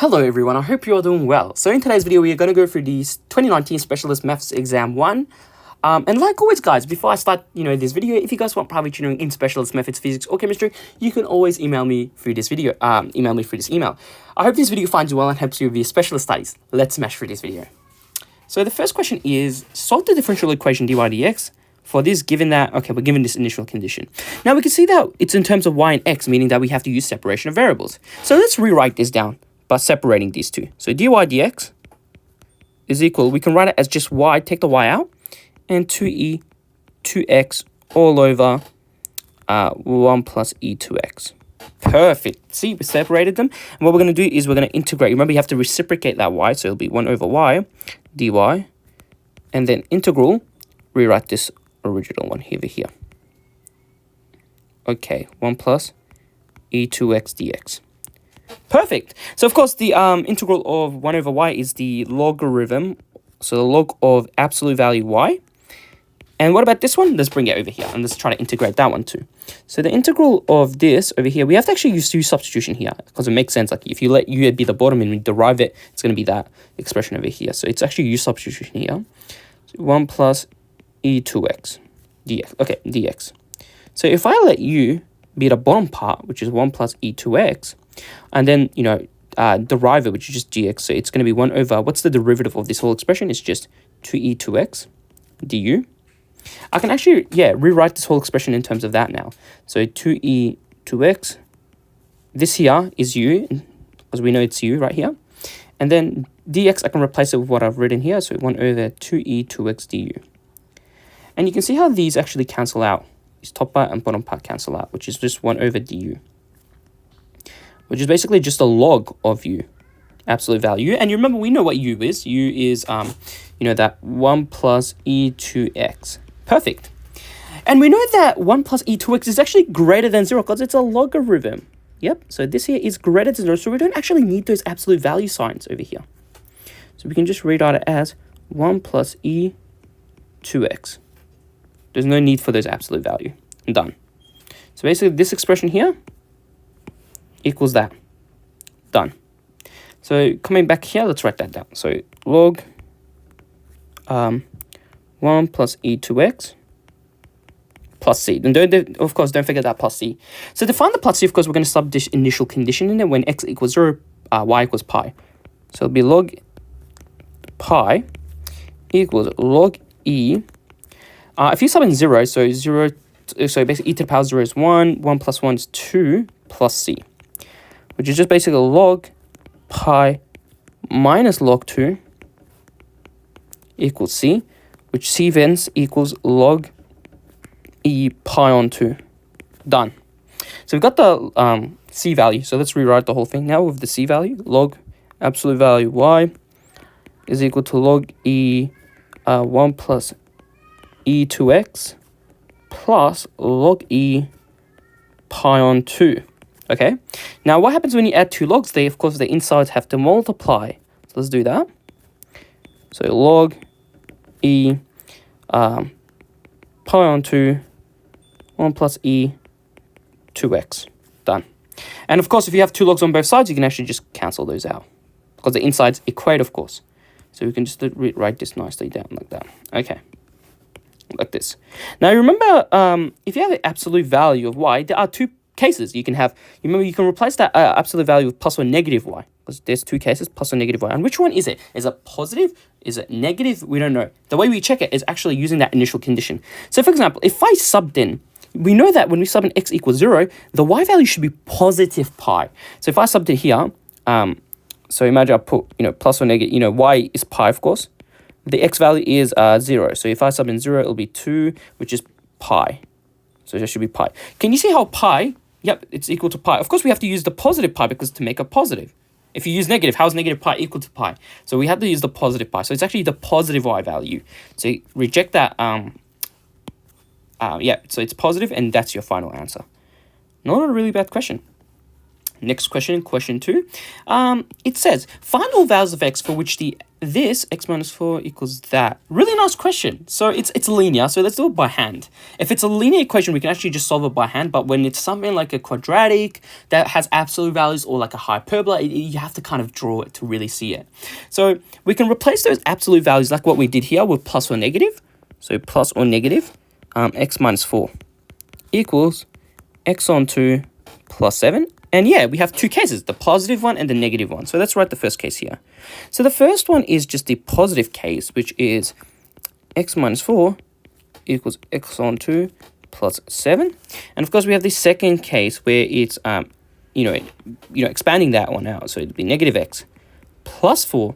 Hello everyone, I hope you are doing well. So in today's video, we are going to go through the 2019 Specialist Maths Exam 1. And like always guys, before I start, this video, if you guys want private tutoring in Specialist Methods, Physics or Chemistry, you can always email me through this video, email me through this email. I hope this video finds you well and helps you with your specialist studies. Let's smash through this video. So the first question is, solve the differential equation dy dx for this given that, okay, we're given this initial condition. Now we can see that it's in terms of y and x, meaning that we have to use separation of variables. So let's rewrite this down by separating these two. So dy dx is equal, we can write it as just y, take the y out, and 2e 2x all over 1 plus e 2x. Perfect. See, we separated them. And what we're going to do is we're going to integrate. Remember, you have to reciprocate that y, so it'll be 1 over y dy, and then integral, rewrite this original one over here. Okay, 1 plus e 2x dx. Perfect. So of course the integral of 1 over y is the logarithm, so the log of absolute value y. And what about this one? Let's bring it over here and let's try to integrate that one too. So the integral of this over here, we have to actually use u substitution here because it makes sense. Like if you let u be the bottom and we derive it, it's going to be that expression over here. So it's actually u substitution here. So 1 plus e 2x dx. Okay, dx. So if I let u be the bottom part, which is 1 plus e 2x, and then, derive it, which is just dx. So it's going to be 1 over, what's the derivative of this whole expression? It's just 2e 2x du. I can actually, rewrite this whole expression in terms of that now. So 2e 2x, this here is u, because we know it's u right here. And then dx, I can replace it with what I've written here. So 1 over 2e 2x du. And you can see how these actually cancel out. These top part and bottom part cancel out, which is just 1 over du. Which is basically just a log of u, absolute value. And you remember, we know what u is. U is, that 1 plus e 2x. Perfect. And we know that 1 plus e 2x is actually greater than 0 because it's a logarithm. Yep, so this here is greater than 0, so we don't actually need those absolute value signs over here. So we can just rewrite it as 1 plus e 2x. There's no need for those absolute value. Done. So basically this expression here equals that. Done. So coming back here, let's write that down. So log 1 plus e 2x plus c. And of course, don't forget that plus c. So to find the plus c, of course, we're going to sub this initial condition in there when x equals 0, y equals pi. So it'll be log pi equals log e. If you sub in 0, so basically e to the power 0 is 1, 1 plus 1 is 2 plus c, which is just basically log pi minus log 2 equals c, which c then equals log e pi on 2. Done. So we've got the c value. So let's rewrite the whole thing now with the c value. Log absolute value y is equal to log e 1 plus e 2x plus log e pi on 2. Okay, now what happens when you add two logs? Of course, the insides have to multiply. So let's do that. So log e pi on 2, 1 plus e 2x. Done. And of course, if you have two logs on both sides, you can actually just cancel those out because the insides equate, of course. So we can just write this nicely down like that. Okay, like this. Now remember, if you have the absolute value of y, there are two cases you can have. Remember, you can replace that absolute value with plus or negative y, because there's two cases, plus or negative y. And which one is it? Is it positive? Is it negative? We don't know. The way we check it is actually using that initial condition. So for example, if I subbed in, we know that when we sub in x equals 0, the y value should be positive pi. So if I subbed it here, so imagine I put, plus or negative, y is pi, of course. The x value is 0. So if I sub in 0, it'll be 2, which is pi. So it should be pi. Can you see how pi, yep, it's equal to pi. Of course, we have to use the positive pi because to make a positive. If you use negative, how is negative pi equal to pi? So we have to use the positive pi. So it's actually the positive y value. So reject that. So it's positive, and that's your final answer. Not a really bad question. Next question, question 2. It says, find all values of x for which this x minus 4 equals that. Really nice question. So it's linear, so let's do it by hand. If it's a linear equation, we can actually just solve it by hand, but when it's something like a quadratic that has absolute values or like a hyperbola, you have to kind of draw it to really see it. So we can replace those absolute values like what we did here with plus or negative. So plus or negative, x minus 4 equals x on 2 plus 7. And yeah, we have two cases, the positive one and the negative one. So let's write the first case here. So the first one is just the positive case, which is x minus 4 equals x on 2 plus 7. And of course, we have the second case where it's, expanding that one out. So it'd be negative x plus 4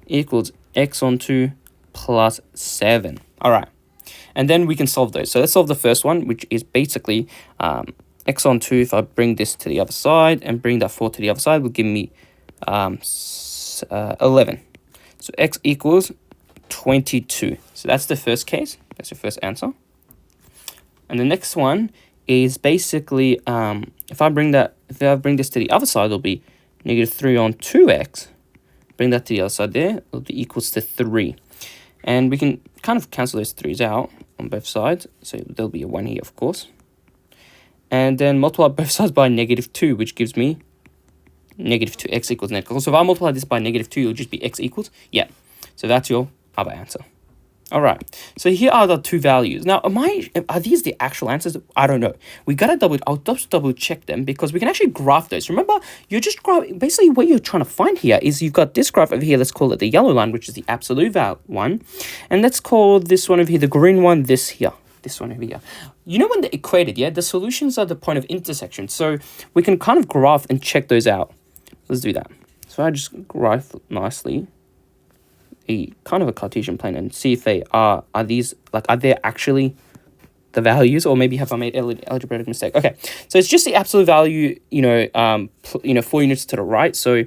equals x on 2 plus 7. All right. And then we can solve those. So let's solve the first one, which is basically x on 2, if I bring this to the other side and bring that 4 to the other side, will give me 11. So x equals 22. So that's the first case. That's your first answer. And the next one is basically, if I bring this to the other side, it'll be negative 3 on 2x. Bring that to the other side there, it'll be equals to 3. And we can kind of cancel those 3's out on both sides. So there'll be a 1 here, of course. And then multiply both sides by negative 2, which gives me negative 2, x equals negative. So if I multiply this by negative 2, it'll just be x equals. Yeah. So that's your other answer. All right. So here are the two values. Now, are these the actual answers? I don't know. I'll just double check them because we can actually graph those. Remember, you're just basically what you're trying to find here is you've got this graph over here. Let's call it the yellow line, which is the absolute value one. And let's call this one over here, the green one, this here. This one over here. You know when they're equated, yeah? The solutions are the point of intersection. So we can kind of graph and check those out. Let's do that. So I just graph nicely a kind of a Cartesian plane and see if they are they actually the values, or maybe have I made an algebraic mistake? Okay, so it's just the absolute value, 4 units to the right. So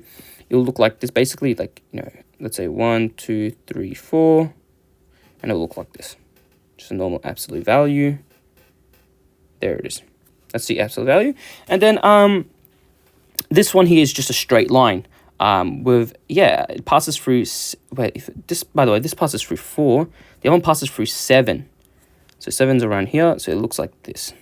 it'll look like this, basically, like, let's say 1, 2, 3, 4, and it'll look like this. Just a normal absolute value. There it is. That's the absolute value. And then this one here is just a straight line. It passes through. By the way, this passes through 4. The other one passes through 7. So 7's around here. So it looks like this.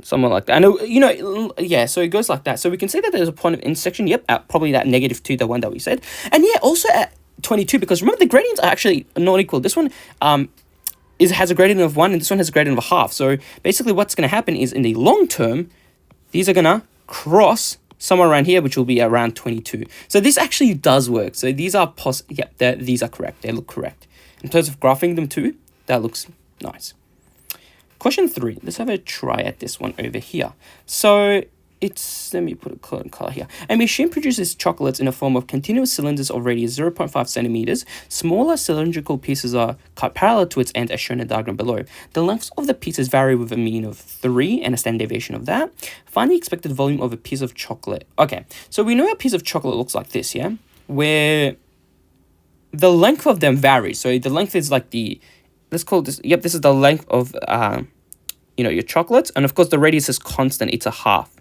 Somewhat like that. And so it goes like that. So we can see that there's a point of intersection. Yep, at probably that negative 2, the one that we said. And yeah, also at 22, because remember the gradients are actually not equal. This one has a gradient of 1 and this one has a gradient of a half. So basically what's going to happen is in the long term, these are going to cross somewhere around here, which will be around 22. So this actually does work. So these are these are correct. They look correct. In terms of graphing them too, that looks nice. Question 3. Let's have a try at this one over here. So let me put a color here. A machine produces chocolates in the form of continuous cylinders of radius 0.5 centimeters. Smaller cylindrical pieces are cut parallel to its end as shown in the diagram below. The lengths of the pieces vary with a mean of 3 and a standard deviation of that. Find the expected volume of a piece of chocolate. Okay, so we know a piece of chocolate looks like this, yeah? Where the length of them varies. So the length is like let's call this, this is the length of, your chocolates. And of course the radius is constant, it's a half.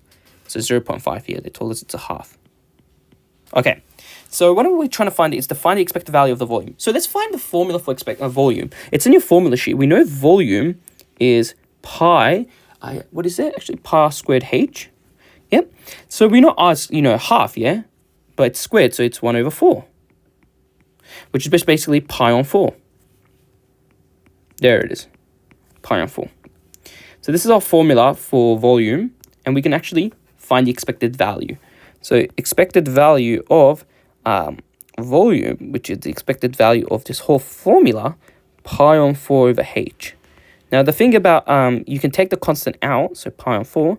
So 0.5 here, they told us it's a half. Okay, so what are we trying to find is to find the expected value of the volume. So let's find the formula for volume. It's in your formula sheet. We know volume is pi, what is it? Actually, pi squared h. Yep, so we know r is, half, yeah? But it's squared, so it's 1 over 4. Which is just basically pi on 4. There it is, pi on 4. So this is our formula for volume, and we can actually find the expected value. So expected value of volume, which is the expected value of this whole formula, pi on 4 over h. Now the thing about, you can take the constant out, so pi on 4,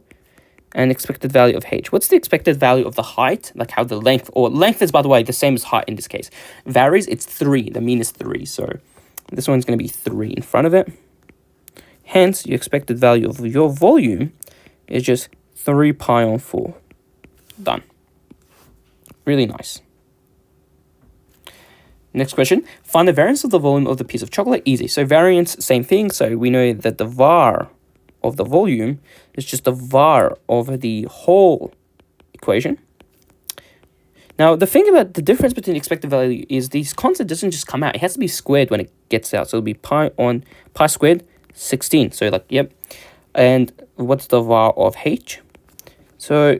and expected value of h. What's the expected value of the height? Like how the length is, by the way, the same as height in this case. Varies, it's 3, the mean is 3. So this one's going to be 3 in front of it. Hence, your expected value of your volume is just 3 pi on 4. Done. Really nice. Next question. Find the variance of the volume of the piece of chocolate. Easy. So variance, same thing. So we know that the var of the volume is just the var over the whole equation. Now, the thing about the difference between the expected value is this constant doesn't just come out. It has to be squared when it gets out. So it'll be pi squared 16. So like, yep. And what's the var of h? So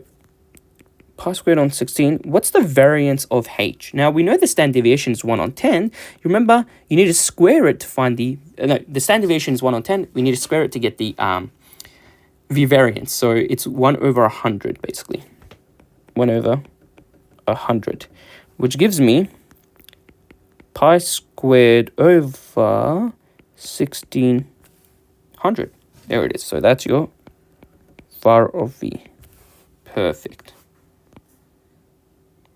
pi squared on 16. What's the variance of h? Now, we know the standard deviation is 1 on 10. You remember, you need to square it to find the... no, the standard deviation is 1 on 10. We need to square it to get the variance. So it's 1 over 100, basically. 1 over 100, which gives me pi squared over 1600. There it is. So that's your var of v. Perfect.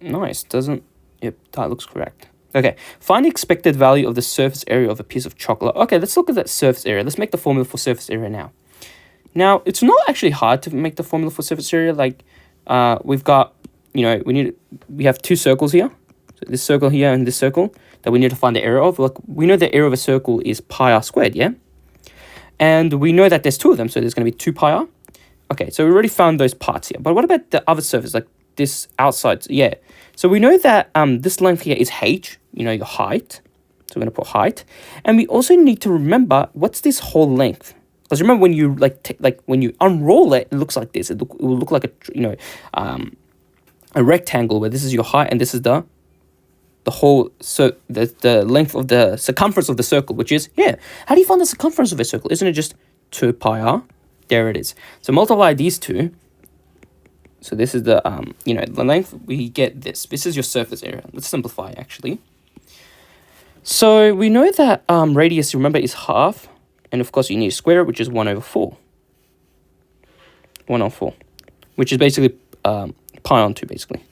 Nice, doesn't... Yep, that looks correct. Okay, find the expected value of the surface area of a piece of chocolate. Okay, let's look at that surface area. Let's make the formula for surface area now. Now, it's not actually hard to make the formula for surface area. Like, we've got, you know, we have two circles here. So this circle here and this circle that we need to find the area of. Like, we know the area of a circle is pi r squared, yeah? And we know that there's two of them, so there's going to be 2 pi r. Okay, so we already found those parts here. But what about the other surface, like this outside? Yeah. So we know that this length here is h, you know, your height. So we're going to put height. And we also need to remember, what's this whole length? Because remember, when you when you unroll it, it looks like this. It will look like a, you know, a rectangle where this is your height and this is the whole, so the length of the circumference of the circle, which is, yeah, how do you find the circumference of a circle? Isn't it just 2 pi r? There it is. So multiply these two. So this is the, you know, the length, we get this. This is your surface area. Let's simplify, actually. So we know that radius, remember, is half. And of course, you need to square it, which is 1 over 4. 1 over 4. Which is basically pi on 2, basically.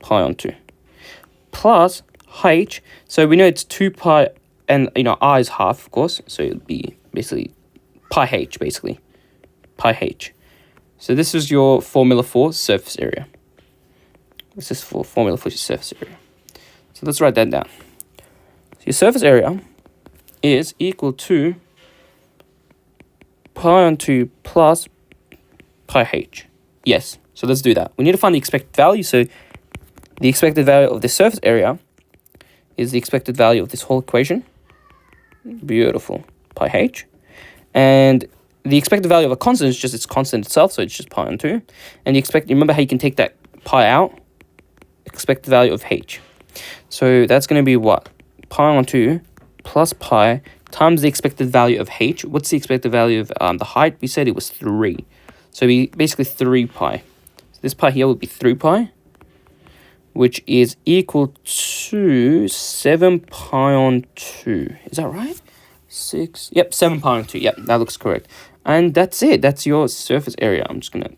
Pi on 2. Plus h. So we know it's 2 pi, and, you know, r is half, of course. So it would be basically pi h, basically. Pi h. So this is your formula for surface area. This is for formula for your surface area. So let's write that down. So your surface area is equal to pi on 2 plus pi h. Yes, so let's do that. We need to find the expected value. So the expected value of the surface area is the expected value of this whole equation. Beautiful. Pi h. And the expected value of a constant is just its constant itself, so it's just pi on 2. And remember how you can take that pi out? Expected value of h. So that's going to be what? Pi on 2 plus pi times the expected value of h. What's the expected value of the height? We said it was 3. So we basically 3 pi. So this pi here would be 3 pi, which is equal to 7 pi on 2. Is that right? 6. Yep, 7 pi on 2. Yep, that looks correct. And that's it. That's your surface area. I'm just going to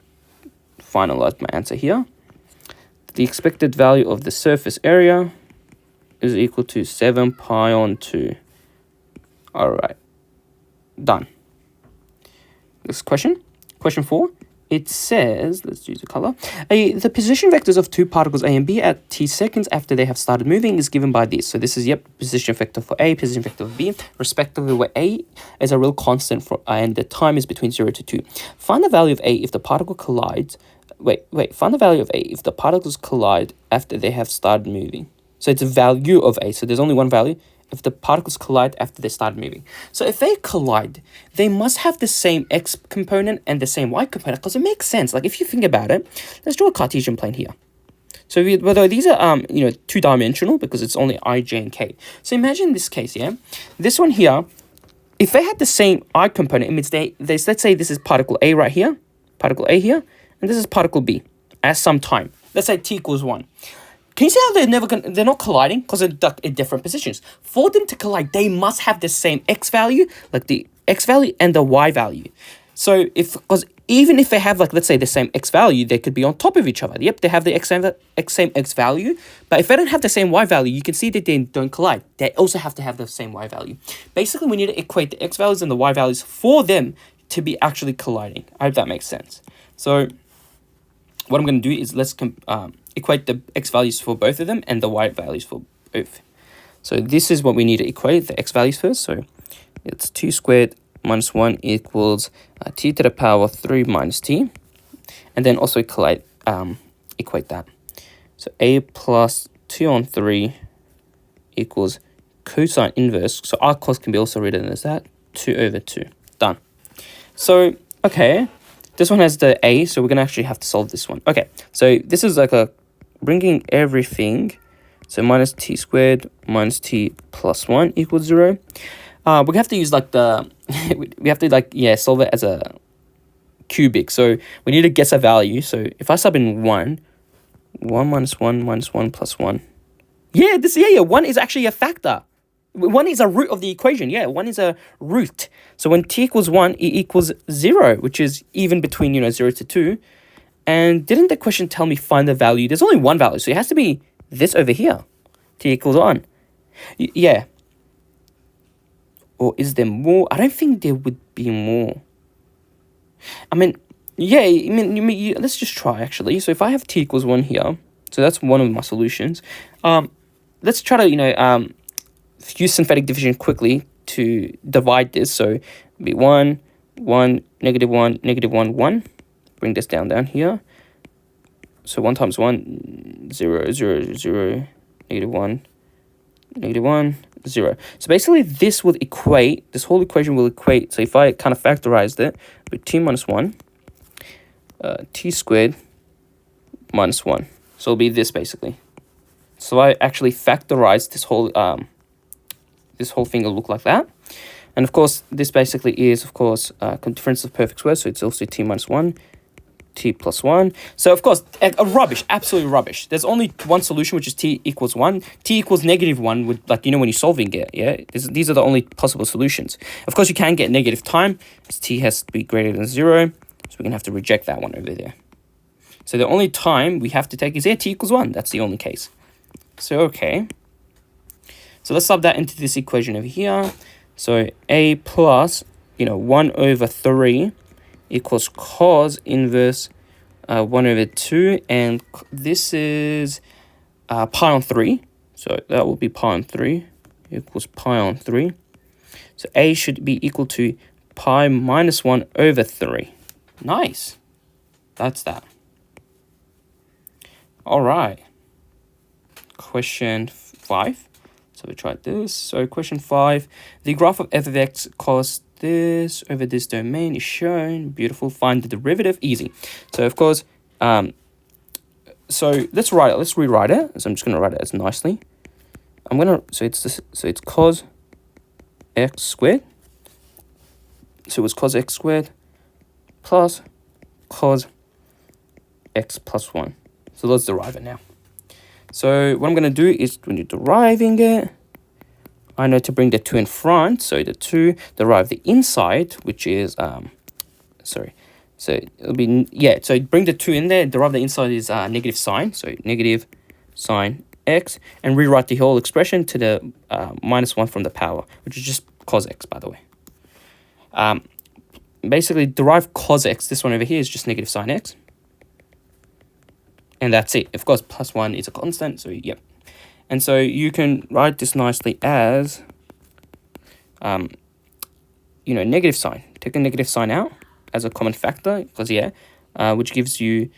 finalize my answer here. The expected value of the surface area is equal to 7 pi on 2. All right. Done. Next question. Question 4. It says, let's use the color. The position vectors of two particles A and B at t seconds after they have started moving is given by this. So this is, yep, position vector for A, position vector for B, respectively, where A is a real constant for and the time is between 0 to 2. Find the value of A if the particle collides. Find the value of A if the particles collide after they have started moving. So it's a value of A. So there's only one value. If the particles collide after they start moving. So if they collide, they must have the same x component and the same y component, because it makes sense. Like, if you think about it, let's draw a Cartesian plane here. So although these are you know, two-dimensional because it's only I, j, and k. So imagine this case, yeah? This one here, if they had the same I component, it means let's say this is particle A right here, particle A here, and this is particle B at some time. Let's say t equals 1. Can you see how they're not colliding? Because they're in different positions. For them to collide, they must have the same x value, like the x value and the y value. So because even if they have, like, let's say the same x value, they could be on top of each other. Yep, they have the same x value. But if they don't have the same y value, you can see that they don't collide. They also have to have the same y value. Basically, we need to equate the x values and the y values for them to be actually colliding. I hope that makes sense. So what I'm going to do is let's equate the x values for both of them and the y values for both. So this is what we need to equate, the x values first. So it's 2 squared minus 1 equals t to the power 3 minus t. And then also equate that. So a plus 2 on 3 equals cosine inverse. So our cos can be also written as that, 2 over 2. Done. So, okay, this one has the a, so we're going to actually have to solve this one. Okay, so this is like a bringing everything. So minus t squared minus t plus 1 equals 0. We have to use like the, we have to like, yeah, solve it as a cubic. So we need to guess a value. So if I sub in 1 minus 1 plus 1. Yeah, 1 is actually a factor. 1 is a root of the equation. Yeah, 1 is a root. So when t equals 1, it equals 0, which is even between, 0 to 2. And didn't the question tell me find the value? There's only one value, so it has to be this over here. T equals 1. Yeah. Or is there more? I don't think there would be more. I mean, yeah, let's just try, actually. So if I have t equals 1 here, so that's one of my solutions. Let's try to, use synthetic division quickly to divide this. So it'll be 1, 1, negative 1, negative 1, 1. Bring this down here. So 1 times 1, 0, 0, 0, negative 1, negative 1, 0. So basically this will equate, this whole equation will equate. So if I kind of factorized it, with t minus 1, t squared minus 1. So it'll be this basically. So I actually factorized this whole thing will look like that. And of course, this basically is, of course, difference of perfect squares. So it's also t minus 1, t plus 1. So, of course, rubbish, absolutely rubbish. There's only one solution, which is t equals 1. T equals negative 1, with, like, when you're solving it, yeah? These are the only possible solutions. Of course, you can get negative time, as t has to be greater than 0. So we're going to have to reject that one over there. So the only time we have to take is here, t equals 1. That's the only case. So, okay. So let's sub that into this equation over here. So a plus, 1 over 3 equals cos inverse 1 over 2. And this is pi on 3. So that will be pi on 3 equals pi on 3. So a should be equal to pi minus 1 over 3. Nice. That's that. All right. Question 5. So we tried this. So question 5. The graph of f of x cos this over this domain is shown. Beautiful. Find the derivative. Easy. So of course, so let's write it. Let's rewrite it. So I'm just gonna write it as nicely. So it's cos x squared. So it was cos x squared plus cos x plus 1. So let's derive it now. So what I'm going to do is, when you're deriving it, I know to bring the 2 in front. So the 2, derive the inside, which is, so it'll be, yeah, so bring the 2 in there, derive the inside is negative sign. So negative sine x, and rewrite the whole expression to the minus 1 from the power, which is just cos x, by the way. Basically, derive cos x, this one over here is just negative sine x. And that's it. Of course, plus 1 is a constant, so yep. And so you can write this nicely as, negative sign. Take a negative sign out as a common factor, because, yeah, which gives you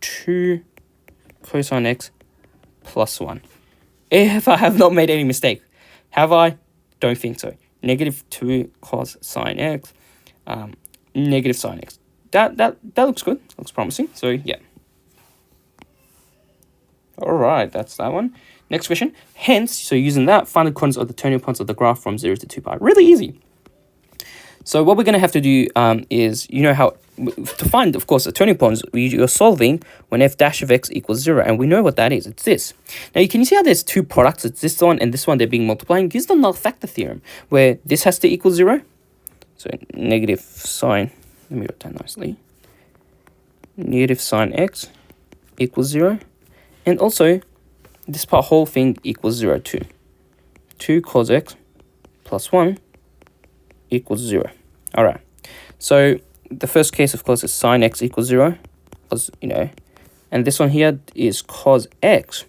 2 cosine x plus 1. If I have not made any mistake. Have I? Don't think so. Negative 2 cos sine x, negative sine x. That looks good. Looks promising. So, yeah. All right, that's that one. Next question. Hence, so using that, find the coordinates of the turning points of the graph from 0 to 2 pi. Really easy. So what we're going to have to do is, how, to find, of course, the turning points, you're solving when f dash of x equals 0. And we know what that is. It's this. Now, can you see how there's two products? It's this one and this one. They're being multiplying. Use the null factor theorem, where this has to equal 0. So negative sine, let me write that nicely. Negative sine x equals 0. And also, this whole thing equals 0 too. 2 cos x plus 1 equals 0. All right. So the first case, of course, is sine x equals 0. Because, and this one here is cos x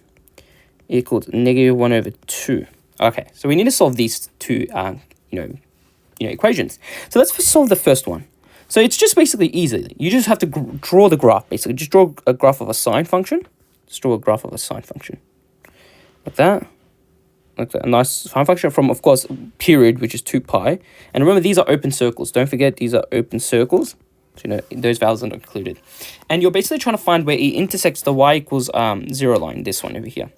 equals negative 1 over 2. Okay, so we need to solve these two, equations. So let's solve the first one. So it's just basically easy. You just have to draw the graph, basically. Just draw a graph of a sine function. Just draw a graph of a sine function. Like that. Like that. A nice sine function from, of course, period, which is 2 pi. And remember, these are open circles. Don't forget, these are open circles. So, those values are not included. And you're basically trying to find where it intersects the y equals 0 line, this one over here.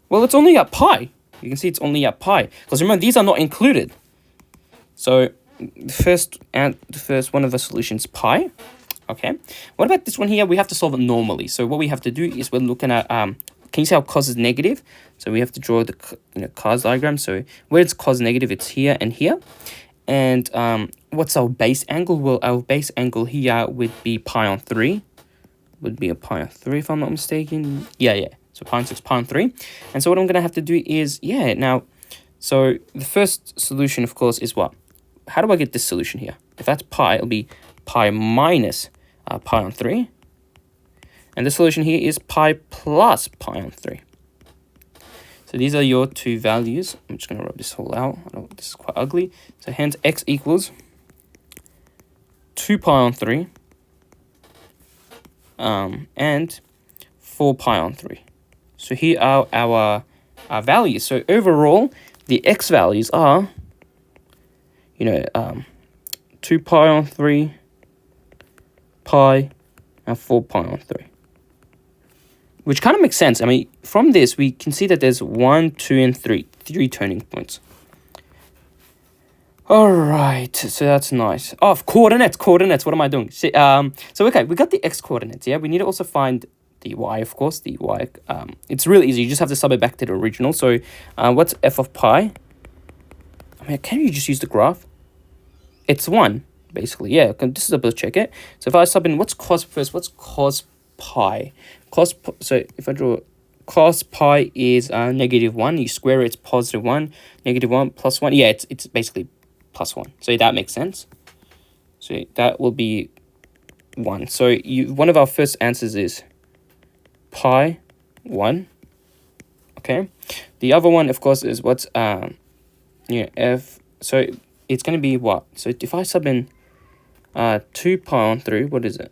Well, it's only at pi. You can see it's only at pi. Because remember, these are not included. So the first one of the solutions, pi. Okay. What about this one here? We have to solve it normally. So what we have to do is we're looking at, can you see how cos is negative? So we have to draw the cos diagram. So where it's cos negative, it's here and here. And what's our base angle? Well, our base angle here would be pi on 3. Would be a pi on 3 if I'm not mistaken. Yeah. So pi on 6, pi on 3. And so what I'm going to have to do is, now, so the first solution, of course, is what? How do I get this solution here? If that's pi, it'll be pi minus pi on 3. And the solution here is pi plus pi on 3. So these are your two values. I'm just going to rub this whole out. I know this is quite ugly. So hence x equals 2 pi on 3 and 4 pi on 3. So here are our values. So overall, the x values are, 2 pi on 3, pi, and 4 pi on 3. Which kind of makes sense. I mean, from this, we can see that there's 1, 2, and 3 turning points. All right, so that's nice. Oh, coordinates. What am I doing? So okay, we got the x coordinates. Yeah, we need to also find the y, of course. The y. It's really easy. You just have to sub it back to the original. So, what's f of pi? I mean, can you just use the graph? It's 1, basically. Yeah, this is able to check it. So if I sub in, what's cos first? What's cos pi? So if I draw cos pi is -1. You square it, it's +1. -1 plus 1. Yeah, it's basically +1. So that makes sense. So that will be 1. So one of our first answers is pi 1. Okay. The other one, of course, is what's f. So it's going to be what? So if I sub in 2 pi on 3, what is it?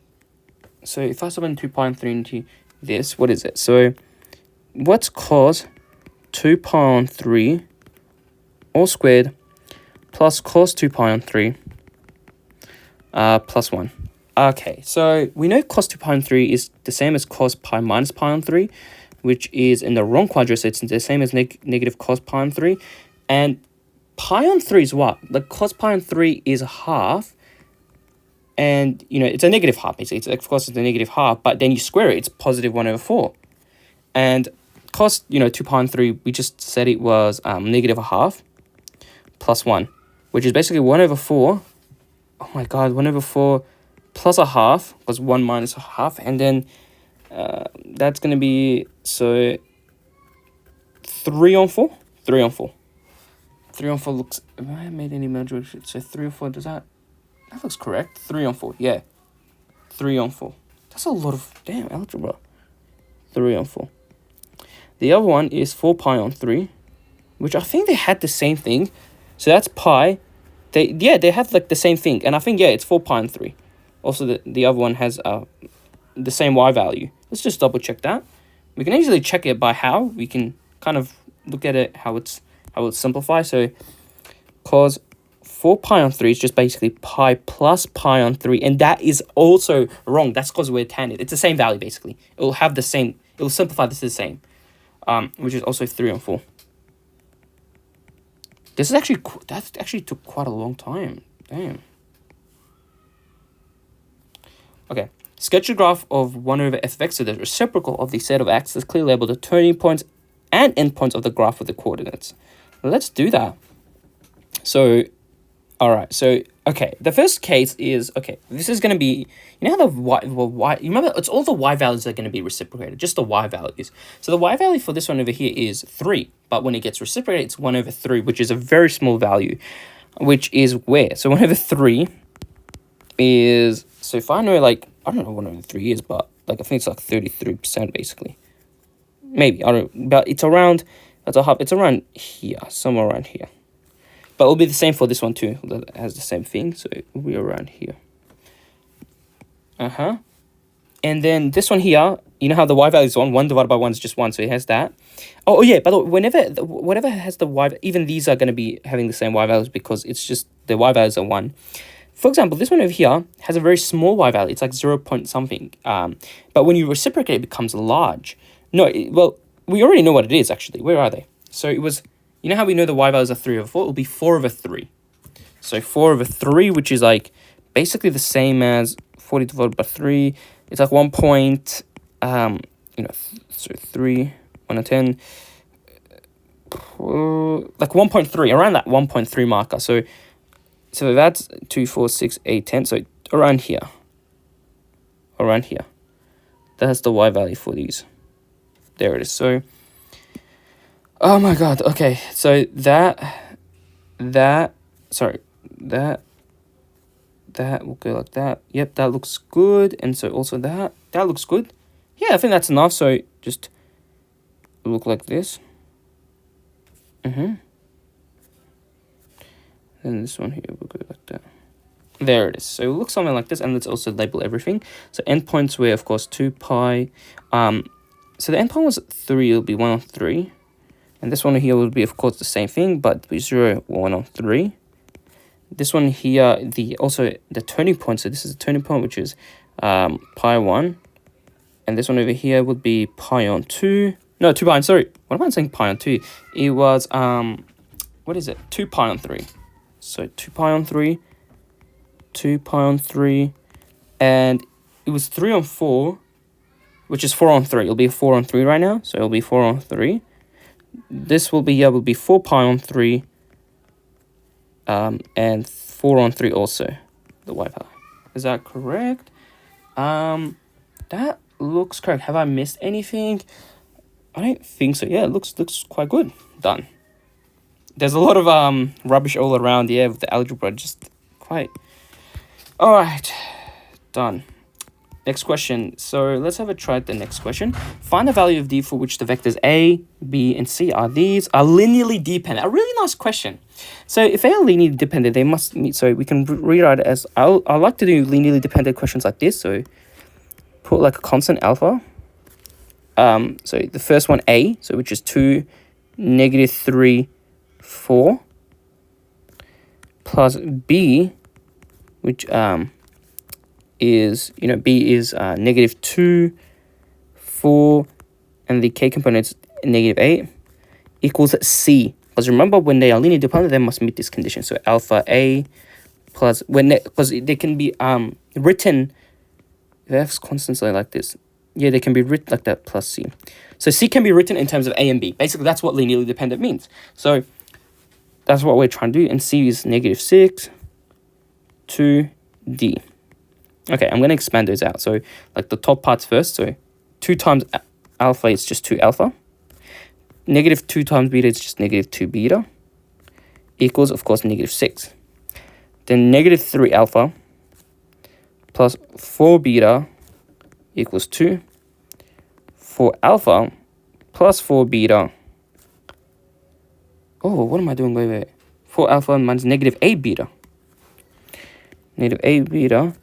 So if I sub in 2 pi on 3 into this, what is it? So what's cos 2 pi on 3 all squared plus cos 2 pi on 3 plus 1. Okay, so we know cos 2 pi on 3 is the same as cos pi minus pi on 3, which is in the wrong quadrant, so it's the same as negative cos pi on 3. And pi on 3 is what? Like cos pi on 3 is half. And, it's a negative half, basically. Of course, it's a negative half, but then you square it, it's +1/4. And cos, 2 pi on 3, we just said it was -1/2 plus 1, which is basically 1/4. Oh my God, 1/4 plus a half was 1 minus a half. And then that's going to be, so 3 on 4? 3 on 4. 3 on 4 looks, have I made any major? So 3 on 4, does that? That looks correct. 3 on 4. Yeah. 3 on 4. That's a lot of algebra. 3 on 4. The other one is 4 pi on 3, which I think they had the same thing. So that's pi. They have like the same thing. And I think, it's 4 pi on 3. Also, the other one has the same y value. Let's just double check that. We can easily check it by how. We can kind of look at it how it's simplified. So cos 4 pi on 3 is just basically pi plus pi on 3. And that is also wrong. That's because we're tangent. It's the same value, basically. It will have the same. It will simplify this to the same. Which is also 3 on 4. That actually took quite a long time. Damn. Okay. Sketch a graph of 1 over f of x. So the reciprocal of the set of axes clearly labeled the turning points and endpoints of the graph with the coordinates. Let's do that. So, all right. So, okay. The first case is, this is going to be, how the y, you remember, it's all the y values that are going to be reciprocated, just the y values. So the y value for this one over here is 3, but when it gets reciprocated, it's 1 over 3, which is a very small value, which is where? So 1 over 3 is, so if I know, like, I don't know what 1 over 3 is, but, like, I think it's like 33%, basically. Maybe, I don't know, but it's around, it's around here, somewhere around here. But it'll be the same for this one too. That has the same thing. So it'll be around here. And then this one here, you know how the y value is 1? 1 divided by 1 is just 1, so it has that. Oh yeah, by the way, whatever has the y, even these are going to be having the same y values because it's just the y values are 1. For example, this one over here has a very small y value. It's like 0 point something. But when you reciprocate, it becomes large. No, well, we already know what it is, actually. Where are they? So it was, you know how we know the y values are 3 over 4? It'll be 4 over 3. So 4 over 3, which is like basically the same as 40 divided by 3. It's like 1 point, so 3, 1 and 10, like 1.3, around that 1.3 marker. So that's 2, 4, 6, 8, 10. So around here. That's the y value for these. There it is. So, oh my god. Okay. So that will go like that. Yep, that looks good. And so also that looks good. Yeah, I think that's enough. So just look like this. And this one here will go like that. There it is. So it looks something like this. And let's also label everything. So endpoints were, of course, 2 pi. So the endpoint was 3. It'll be 1 on 3. And this one here will be, of course, the same thing, but it'll be 0, 1 on 3. This one here, also the turning point. So this is the turning point, which is pi 1. And this one over here would be pi on 2. No, 2 pi on, sorry. What am I saying pi on 2? It was, what is it? 2 pi on 3. So 2 pi on 3. 2 pi on 3. And it was 3 on 4, which is 4 on 3. It'll be 4 on 3 right now. So it'll be 4 on 3. This will be, will be 4 pi on 3. And 4 on 3 also, the y value. Is that correct? That looks correct. Have I missed anything? I don't think so. Yeah, it looks quite good. Done. There's a lot of rubbish all around, yeah, with the algebra, just quite... Alright, done. Next question. So let's have a try at the next question. Find the value of d for which the vectors a, b, and c are linearly dependent. A really nice question. So if they are linearly dependent, they must meet. So we can rewrite it as, I like to do linearly dependent questions like this. So put like a constant alpha. So the first one a, so which is 2, -3, 4, plus b, which is, b is -2, 4, and the k component is -8, equals c. Because remember, when they are linearly dependent, they must meet this condition. So alpha a plus, because they can be written, if f constants are like this, yeah, they can be written like that, plus c. So c can be written in terms of a and b. Basically, that's what linearly dependent means. So that's what we're trying to do. And c is -6 to d. Okay, I'm going to expand those out. So like the top parts first. So 2 times alpha is just 2 alpha. -2 times beta is just -2 beta. Equals, of course, -6. Then -3 alpha plus 4 beta equals 2. 4 alpha plus 4 beta. Oh, what am I doing? Wait. 4 alpha minus -8 beta. -8 beta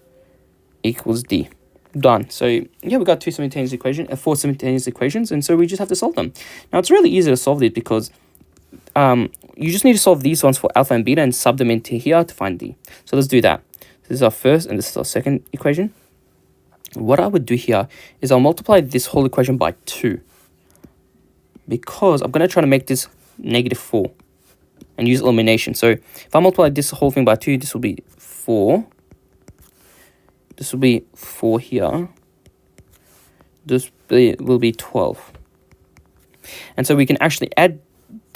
equals d. Done. So yeah, we got 4 simultaneous equations, and so we just have to solve them. Now it's really easy to solve it because you just need to solve these ones for alpha and beta and sub them into here to find d. So let's do that. This is our first and this is our second equation. What I would do here is I'll multiply this whole equation by 2 because I'm going to try to make this -4 and use elimination. So if I multiply this whole thing by 2, this will be 4. This will be 4 here. This will be 12. And so we can actually add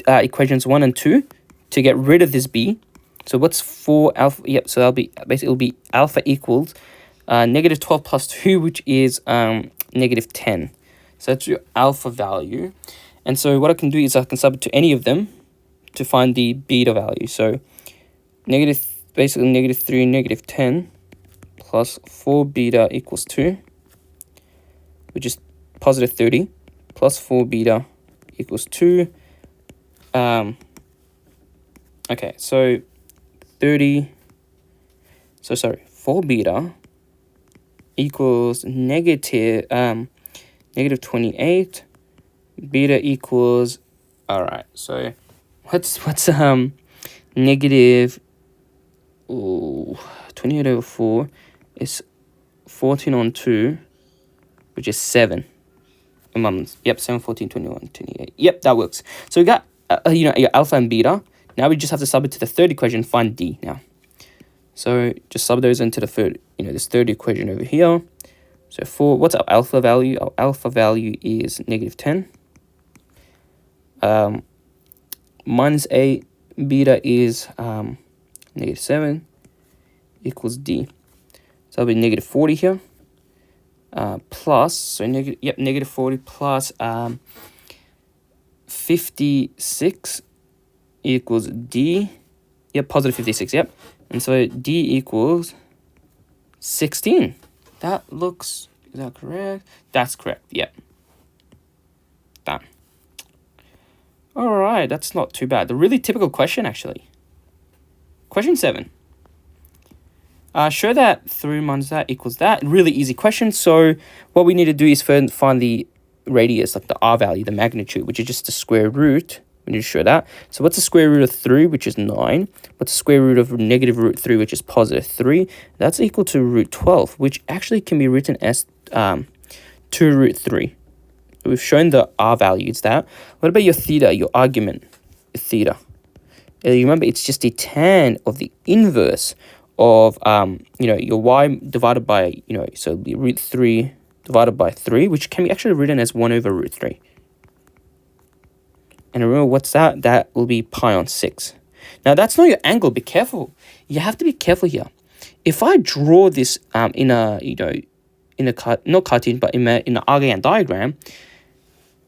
equations 1 and 2 to get rid of this b. So what's 4 alpha? Yep, so that'll be basically, it'll be alpha equals -12 plus 2, which is -10. So that's your alpha value. And so what I can do is I can sub it to any of them to find the beta value. So basically -3, -10 plus 4 beta equals 2, which is +30, plus 4 beta equals 2. Okay, so 4 beta equals negative 28. Beta equals, all right, so what's negative 28 over 4 is 14 on 2, which is 7. Yep, 7, 14, 21, 28. Yep, that works. So we got your alpha and beta. Now we just have to sub it to the third equation, find D now. So just sub those into the third, this third equation over here. So what's our alpha value? Our alpha value is negative 10. Minus 8, beta is negative 7 equals D. So that'll be negative 40 here. Plus, so negative 40 plus 56 equals D. Yep, positive 56, yep. And so D equals 16. Is that correct? That's correct, yep. Done. All right, that's not too bad. The really typical question, actually. Question 7. Show that 3 minus that equals that. Really easy question. So what we need to do is first find the radius, like the R value, the magnitude, which is just the square root. We need to show that. So what's the square root of 3, which is 9? What's the square root of negative root 3, which is positive 3? That's equal to root 12, which actually can be written as 2 root 3. We've shown the R value, it's that. What about your theta, your argument, theta? You remember, it's just a tan of the inverse of, your y divided by, so it'll be root 3 divided by 3, which can be actually written as 1 over root 3. And remember, what's that? That will be pi on 6. Now, that's not your angle. Be careful. You have to be careful here. If I draw this in a, not cartoon, but in an Argand diagram,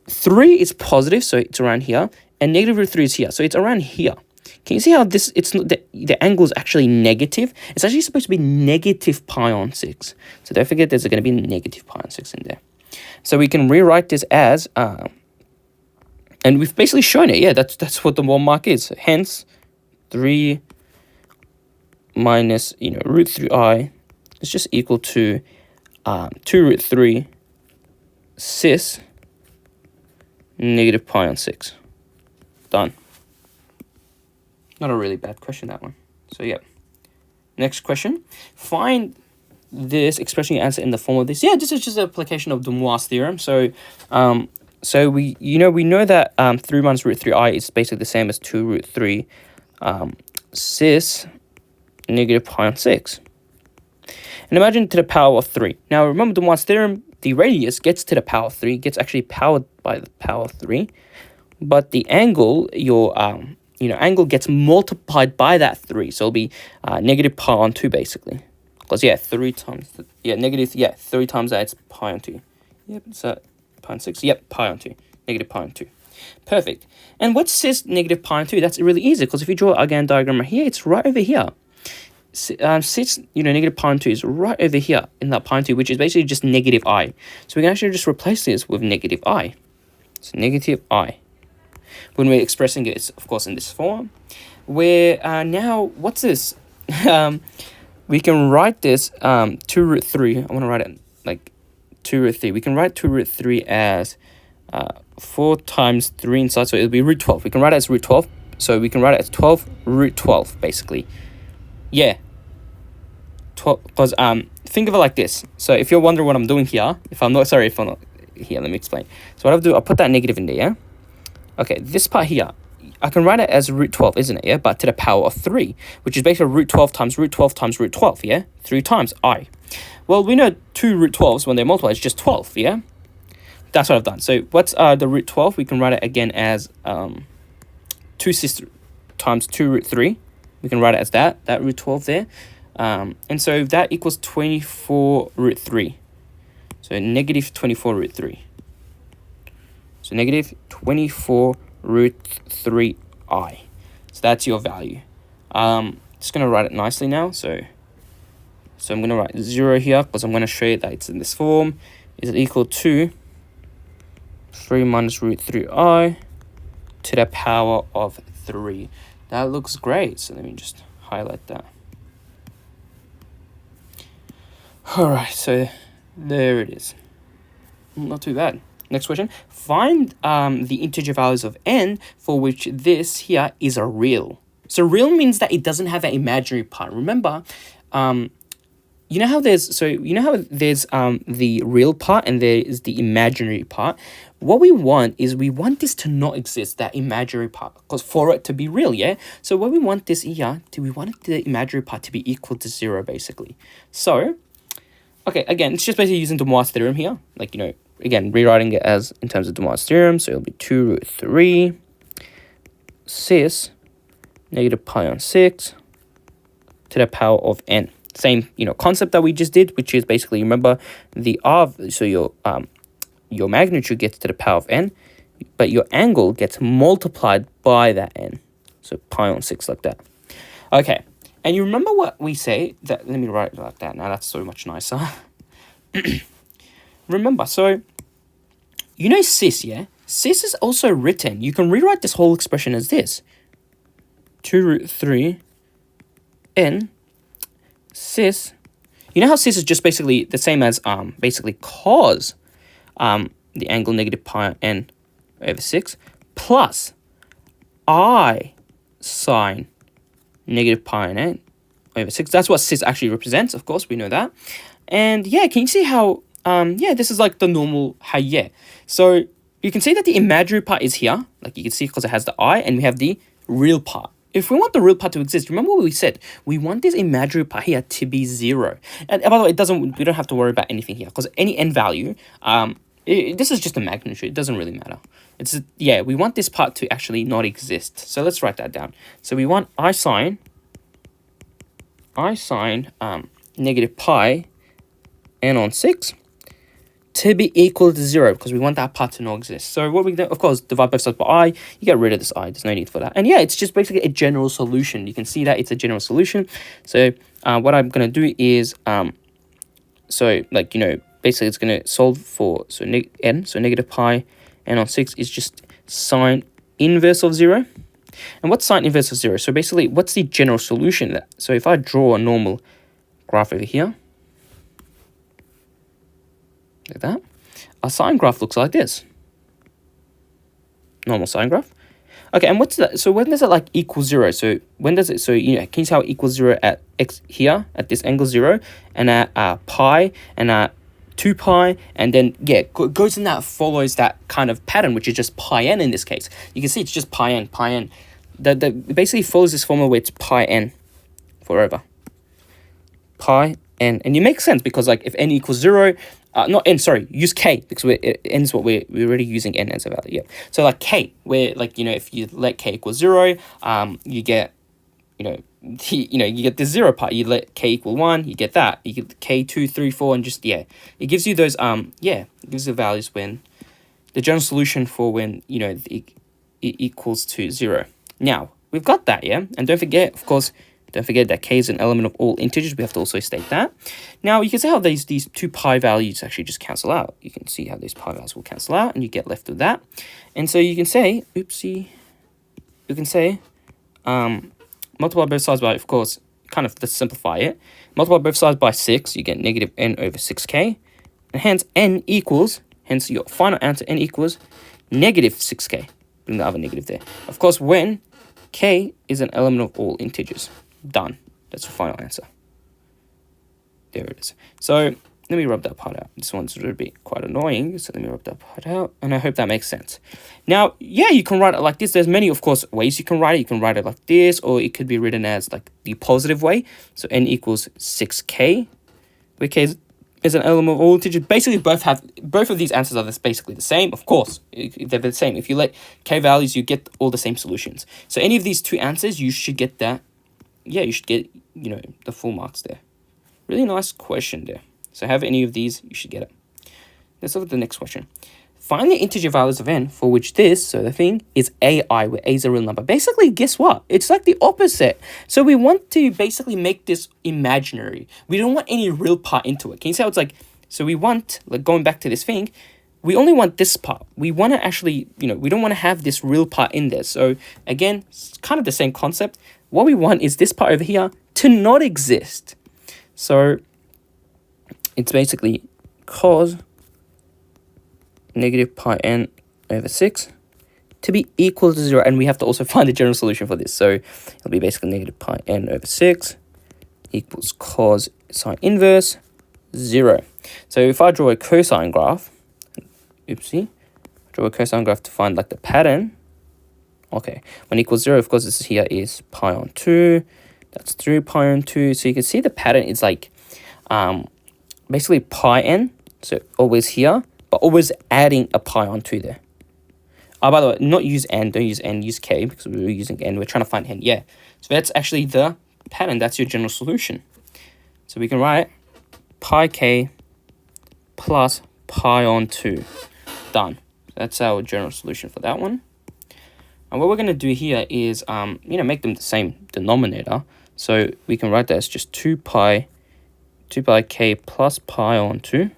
3 is positive, so it's around here, and negative root 3 is here, so it's around here. Can you see how the angle is actually negative? It's actually supposed to be negative pi on 6. So don't forget there's going to be negative pi on 6 in there. So we can rewrite this as, and we've basically shown it. Yeah, that's what the 1 mark is. So hence, 3 minus, root 3i is just equal to 2 root 3 cis negative pi on 6. Done. Not a really bad question, that one. So, yeah. Next question. Find this expression you answer in the form of this. Yeah, this is just an application of Dumois theorem. So, we know that 3 minus root 3i is basically the same as 2 root 3 cis negative pi on 6. And imagine to the power of 3. Now, remember Dumois theorem, the radius gets to the power of 3, gets actually powered by the power of 3. But the angle, angle gets multiplied by that 3. So it'll be negative pi on 2, basically. Because, 3 times, 3 times that, it's pi on 2. Yep, so pi on 6, yep, pi on 2. Negative pi on 2. Perfect. And what says negative pi on 2? That's really easy, because if you draw a Gann diagram right here, it's right over here. Since, negative pi on 2 is right over here in that pi on 2, which is basically just negative I. So we can actually just replace this with negative I. So negative I. When we're expressing it, it's, of course, in this form. Where, now, what's this? We can write this 2 root 3. I want to write it like 2 root 3. We can write 2 root 3 as 4 times 3 inside. So it'll be root 12. We can write it as root 12. So we can write it as 12 root 12, basically. Yeah. 12, because think of it like this. So if you're wondering what I'm doing here, if I'm not here, let me explain. So what I'll do, I'll put that negative in there, yeah? Okay, this part here, I can write it as root 12, isn't it, yeah? But to the power of 3, which is basically root 12 times root 12 times root 12, yeah? 3 times I. Well, we know 2 root 12s, when they multiply, it's just 12, yeah? That's what I've done. So what's the root 12? We can write it again as 2 cis times 2 root 3. We can write it as that root 12 there. And so that equals 24 root 3. So negative 24 root 3. So negative 24 root 3i. So that's your value. Just going to write it nicely now. So I'm going to write 0 here because I'm going to show you that it's in this form. Is it equal to 3 minus root 3i to the power of 3. That looks great. So let me just highlight that. All right, so there it is. Not too bad. Next question. Find the integer values of n for which this here is a real. So real means that it doesn't have an imaginary part. Remember, you know how there's the real part and there is the imaginary part. What we want is we want this to not exist, that imaginary part, because for it to be real, yeah? So what we want this here, we want the imaginary part to be equal to 0, basically. So, okay, again, it's just basically using De Moivre's theorem here. Like, again, rewriting it as in terms of De Moivre's theorem. So it'll be 2 root 3 cis negative pi on 6 to the power of n. Same, concept that we just did, which is basically, remember, the r, so your magnitude gets to the power of n, but your angle gets multiplied by that n. So pi on 6 like that. Okay, and you remember what we say, that, let me write it like that, now that's so much nicer. Remember, so, cis, yeah? Cis is also written, you can rewrite this whole expression as this. 2 root 3 n cis. You know how cis is just basically the same as basically cos the angle negative pi n over 6 plus I sine negative pi n over 6. That's what cis actually represents, of course, we know that. And yeah, can you see how, this is like the normal yeah. So you can see that the imaginary part is here, like you can see because it has the I, and we have the real part. If we want the real part to exist, remember what we said? We want this imaginary part here to be 0. And by the way, we don't have to worry about anything here, because any n value, this is just a magnitude. It doesn't really matter. We want this part to actually not exist. So let's write that down. So we want I sine negative pi n on 6 to be equal to 0, because we want that part to not exist. So what we do, of course, divide both sides by I, you get rid of this I, there's no need for that. And yeah, it's just basically a general solution. You can see that it's a general solution. So what I'm going to do is, basically it's going to solve for, n, so negative pi n on 6 is just sine inverse of 0. And what's sine inverse of 0? So basically, what's the general solution? So if I draw a normal graph over here, like that, a sine graph looks like this. Normal sine graph. Okay, and what's that? So when does it like equal 0? So when does it, can you see how it equals 0 at x here, at this angle 0, and at pi, and at 2 pi, and then, goes in that, follows that kind of pattern, which is just pi n in this case. You can see it's just pi n. It basically follows this formula where it's pi n forever. Pi n. And it makes sense, because like if n equals 0, not n, sorry, use k, because n is what we're already using n as a value, yeah. So like k, where like, if you let k equal 0, you get, you get the 0 part. You let k equal 1, you get that. You get k 2, 3, 4, and just, it gives you those, it gives the values when, the general solution for when, it equals to 0. Now, we've got that, yeah? And don't forget, of course, that k is an element of all integers. We have to also state that. Now, you can see how these two pi values actually just cancel out. You can see how these pi values will cancel out, and you get left with that. And so you can say, multiply both sides by, of course, kind of to simplify it. Multiply both sides by 6, you get negative n over 6k. And hence, hence your final answer, n equals negative 6k. Bring the other negative there. Of course, when k is an element of all integers. Done. That's the final answer. There it is. So let me rub that part out. This one's a little bit quite annoying, so let me rub that part out, and I hope that makes sense. Now, you can write it like this. There's many, of course, ways you can write it. You can write it like this, or it could be written as like the positive way. So n equals 6k, where k is an element of all integers. Basically, both of these answers are basically the same. Of course, they're the same. If you let k values, you get all the same solutions. So any of these two answers, you should get that. Yeah, you should get, the full marks there. Really nice question there. So have any of these, you should get it. Let's look at the next question. Find the integer values of n for which this, so the thing, is ai, where a is a real number. Basically, guess what? It's like the opposite. So we want to basically make this imaginary. We don't want any real part into it. Can you see how it's like, so we want, like going back to this thing, we only want this part. We want to actually, we don't want to have this real part in there. So again, it's kind of the same concept. What we want is this part over here to not exist. So it's basically cos negative pi n over 6 to be equal to 0. And we have to also find the general solution for this. So it'll be basically negative pi n over 6 equals cos sine inverse 0. So if I draw a cosine graph, draw a cosine graph to find like the pattern. Okay, when equals 0, of course, this here is pi on 2. That's 3 pi on 2. So you can see the pattern is like basically pi n. So always here, but always adding a pi on 2 there. By the way, not use n, don't use n, use k, because we were using n. We're trying to find n, yeah. So that's actually the pattern. That's your general solution. So we can write pi k plus pi on 2. Done. That's our general solution for that one. And what we're going to do here is, make them the same denominator. So we can write that as just 2 pi k plus pi on 2.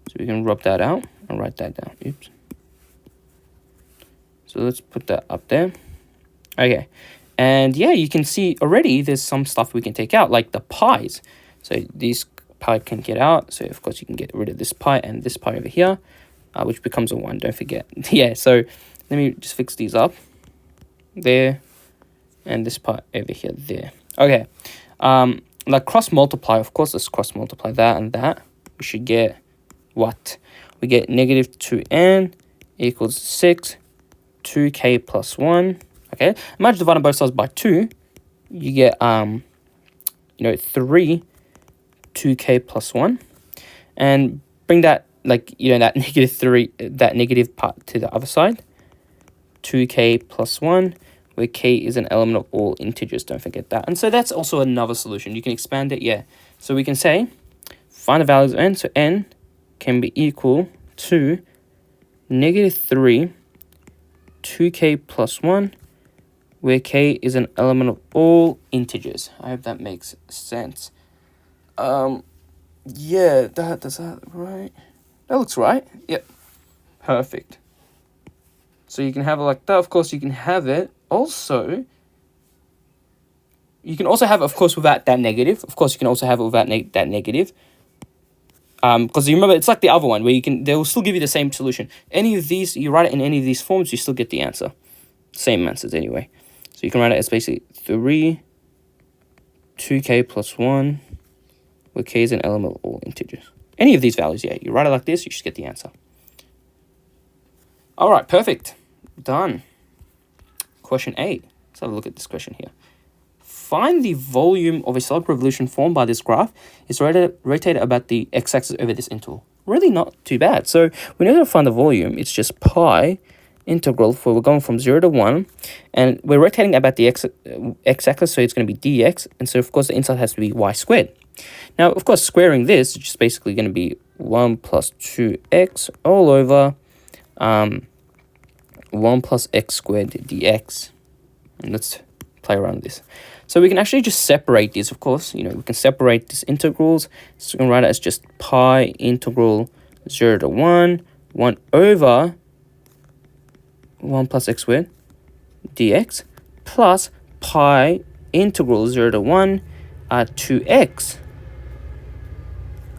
So we can rub that out and write that down. Oops. So let's put that up there. Okay. And yeah, you can see already there's some stuff we can take out, like the pi's. So these pi can get out. So of course you can get rid of this pi and this pi over here, which becomes a 1, don't forget. Yeah, so let me just fix these up. There. And this part over here, there. Okay. Like cross multiply, of course, let's cross multiply that and that. We should get what? We get negative 2n equals 6, 2k plus 1. Okay. Imagine dividing both sides by 2. You get, 3, 2k plus 1. And bring that, that negative 3, that negative part to the other side. 2k plus 1, where k is an element of all integers, don't forget that. And so that's also another solution. You can expand it, yeah. So we can say, find the values of n, so n can be equal to negative 3, 2k plus 1, where k is an element of all integers. I hope that makes sense. Yeah, does that right? That looks right. Yep, perfect. So you can have it like that. Of course, you can have it also. You can also have it, of course, without that negative. Of course, you can also have it without that negative. Because you remember, it's like the other one where they will still give you the same solution. Any of these, you write it in any of these forms, you still get the answer. Same answers anyway. So you can write it as basically 3, 2k plus 1, where k is an element of all integers. Any of these values, yeah. You write it like this, you should get the answer. All right, perfect. Done. Question 8. Let's have a look at this question here. Find the volume of a solid revolution formed by this graph is rotated about the x-axis over this interval. Really not too bad. So we know how to find the volume. It's just pi integral for, we're going from 0 to 1, and we're rotating about the x-axis, so it's going to be dx, and so of course the inside has to be y squared. Now, of course, squaring this is just basically going to be 1 plus 2x all over 1 plus x squared dx. And let's play around with this. So we can actually just separate these, of course. We can separate these integrals. So we can write it as just pi integral 0 to 1, 1 over 1 plus x squared dx, plus pi integral 0 to 1, 2x,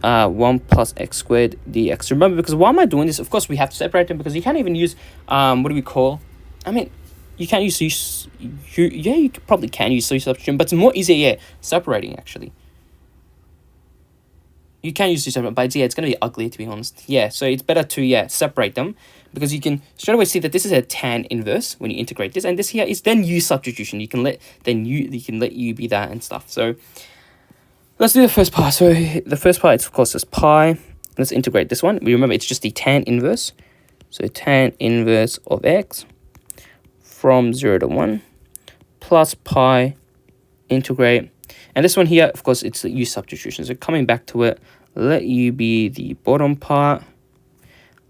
1 plus x squared dx. Remember, because why am I doing this? Of course, we have to separate them because you can't even use, what do we call? I mean, you can't use, you probably can use substitution, but it's more easier, yeah, separating actually. You can use this, but yeah, it's going to be ugly, to be honest. Yeah, so it's better to, yeah, separate them because you can straight away see that this is a tan inverse when you integrate this, and this here is then u substitution. You can let u be that and stuff. So let's do the first part. So the first part is, of course, is pi. Let's integrate this one. We remember it's just the tan inverse. So tan inverse of x from 0 to 1 plus pi integrate. And this one here, of course, it's the u substitution. So coming back to it, let u be the bottom part.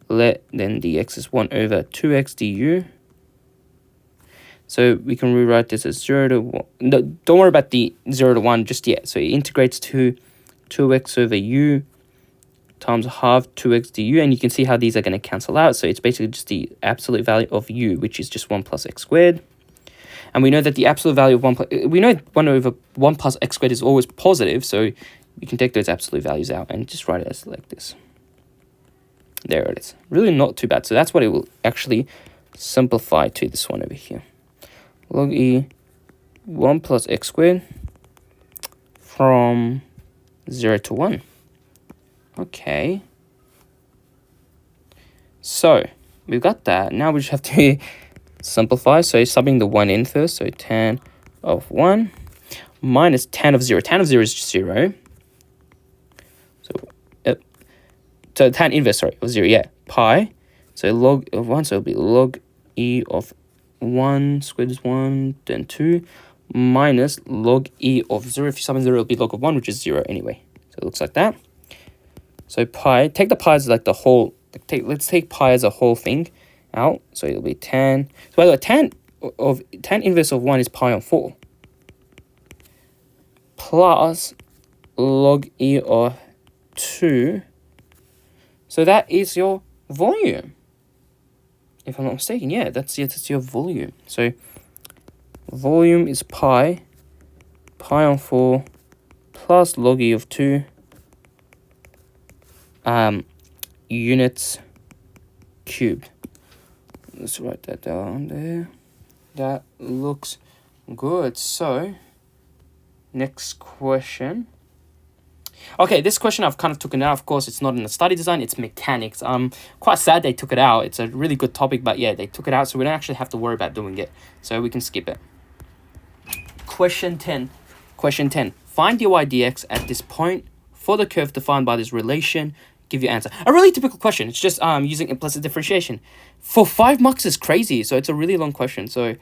Let then dx is 1 over 2x du. So we can rewrite this as 0 to 1. No, don't worry about the 0 to 1 just yet. So it integrates to 2x over u times half 2x du, and you can see how these are going to cancel out. So it's basically just the absolute value of u, which is just 1 plus x squared. And we know that the absolute value of 1 over 1 plus x squared is always positive, so we can take those absolute values out and just write it as like this. There it is. Really not too bad. So that's what it will actually simplify to, this one over here. Log e 1 plus x squared from 0 to 1. Okay. So we've got that. Now we just have to simplify. So subbing the 1 in first. So tan of 1 minus tan of 0. Tan of 0 is just 0. So tan inverse, sorry, of 0, yeah, pi. So log of 1, so it'll be log e of 1 squared is 1, then 2, minus log e of 0. If you sum in 0, it'll be log of 1, which is 0 anyway. So it looks like that. So pi, take the pi as like the whole, let's take pi as a whole thing out. So it'll be tan. So by the way, tan inverse of 1 is pi on 4. Plus log e of 2. So that is your volume. If I'm not mistaken, yeah, that's your volume. So volume is pi on 4 plus log e of 2 units cubed. Let's write that down there. That looks good. So next question. Okay, this question I've kind of taken out. Of course, it's not in the study design, it's mechanics. Quite sad they took it out. It's a really good topic, but yeah, they took it out, so we don't actually have to worry about doing it. So we can skip it. Question 10. Question 10. Find dy dx at this point for the curve defined by this relation. Give your answer. A really typical question. It's just using implicit differentiation. For 5 marks is crazy, so it's a really long question. So